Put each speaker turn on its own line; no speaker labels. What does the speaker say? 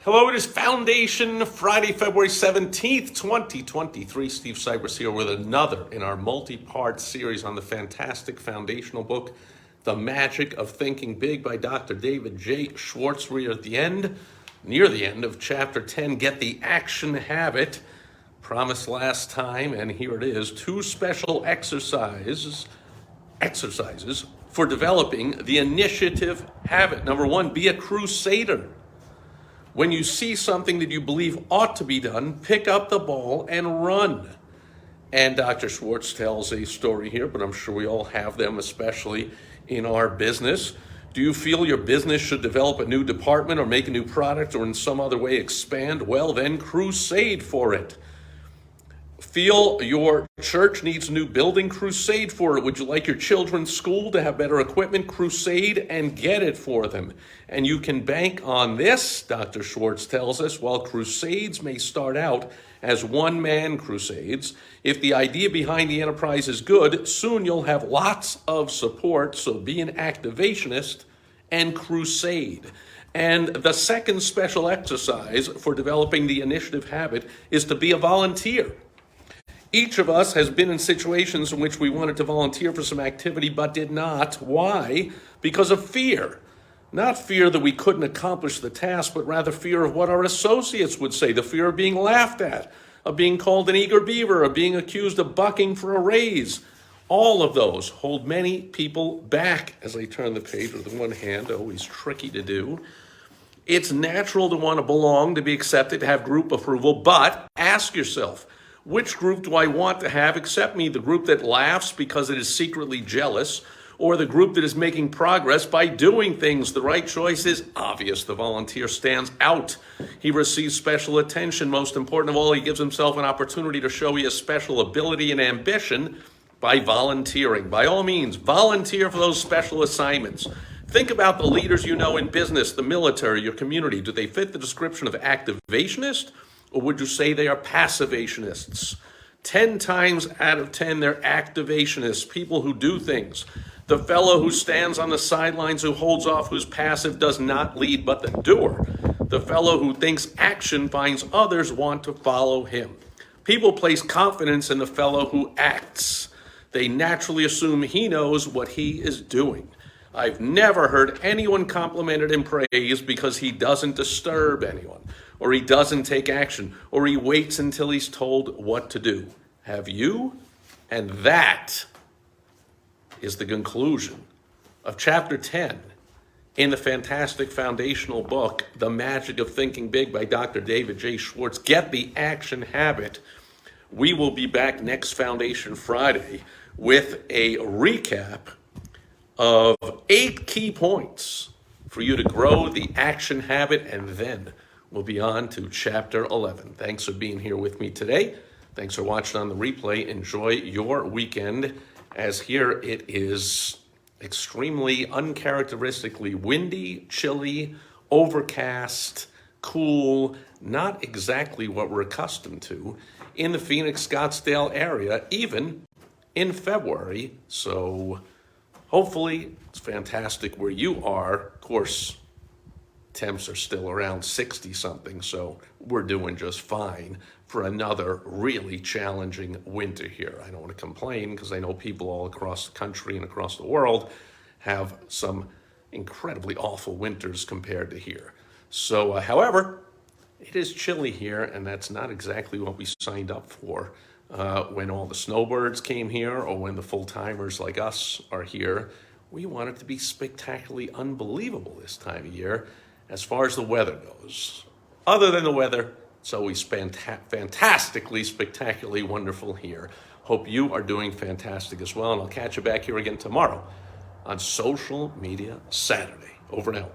Hello, it is Foundation Friday, February 17th, 2023. Steve Sipress here with another in our multi-part series on the fantastic foundational book, The Magic of Thinking Big by Dr. David J. Schwartz. We're at the end, near the end of chapter 10, Get the Action Habit. Promised last time, and here it is, 2 special exercises for developing the initiative habit. Number 1, be a crusader. When you see something that you believe ought to be done, pick up the ball and run. And Dr. Schwartz tells a story here, but I'm sure we all have them, especially in our business. Do you feel your business should develop a new department or make a new product or in some other way expand? Well, then crusade for it. Feel your church needs a new building? Crusade for it. Would you like your children's school to have better equipment? Crusade and get it for them. And you can bank on this, Dr. Schwartz tells us, while crusades may start out as one-man crusades, if the idea behind the enterprise is good, soon you'll have lots of support, so be an activationist and crusade. And the second special exercise for developing the initiative habit is to be a volunteer. Each of us has been in situations in which we wanted to volunteer for some activity but did not. Why? Because of fear. Not fear that we couldn't accomplish the task, but rather fear of what our associates would say, the fear of being laughed at, of being called an eager beaver, of being accused of bucking for a raise. All of those hold many people back. As I turn the page with one hand, always tricky to do. It's natural to want to belong, to be accepted, to have group approval, but ask yourself, which group do I want to have accept me? The group that laughs because it is secretly jealous, or the group that is making progress by doing things? The right choice is obvious. The volunteer stands out. He receives special attention. Most important of all, he gives himself an opportunity to show he has special ability and ambition by volunteering. By all means, volunteer for those special assignments. Think about the leaders you know in business, the military, your community. Do they fit the description of activationist? Or would you say they are passivationists? 10 times out of 10, they're activationists, people who do things. The fellow who stands on the sidelines, who holds off, who's passive, does not lead but the doer. The fellow who thinks action finds others want to follow him. People place confidence in the fellow who acts. They naturally assume he knows what he is doing. I've never heard anyone complimented and praised because he doesn't disturb anyone, or he doesn't take action, or he waits until he's told what to do. Have you? And that is the conclusion of chapter 10 in the fantastic foundational book, The Magic of Thinking Big by Dr. David J. Schwartz. Get the action habit. We will be back next Foundation Friday with a recap of 8 key points for you to grow the action habit, and then we'll be on to chapter 11. Thanks for being here with me today. Thanks for watching on the replay. Enjoy your weekend, as here it is extremely uncharacteristically windy, chilly, overcast, cool, not exactly what we're accustomed to in the Phoenix, Scottsdale area, even in February. So hopefully it's fantastic where you are. Of course, temps are still around 60 something, so we're doing just fine for another really challenging winter here. I don't want to complain because I know people all across the country and across the world have some incredibly awful winters compared to here. So, however, it is chilly here, and that's not exactly what we signed up for when all the snowbirds came here, or when the full-timers like us are here. We want it to be spectacularly unbelievable this time of year as far as the weather goes. Other than the weather, it's always fantastically, spectacularly wonderful here. Hope you are doing fantastic as well, and I'll catch you back here again tomorrow on Social Media Saturday. Over and out.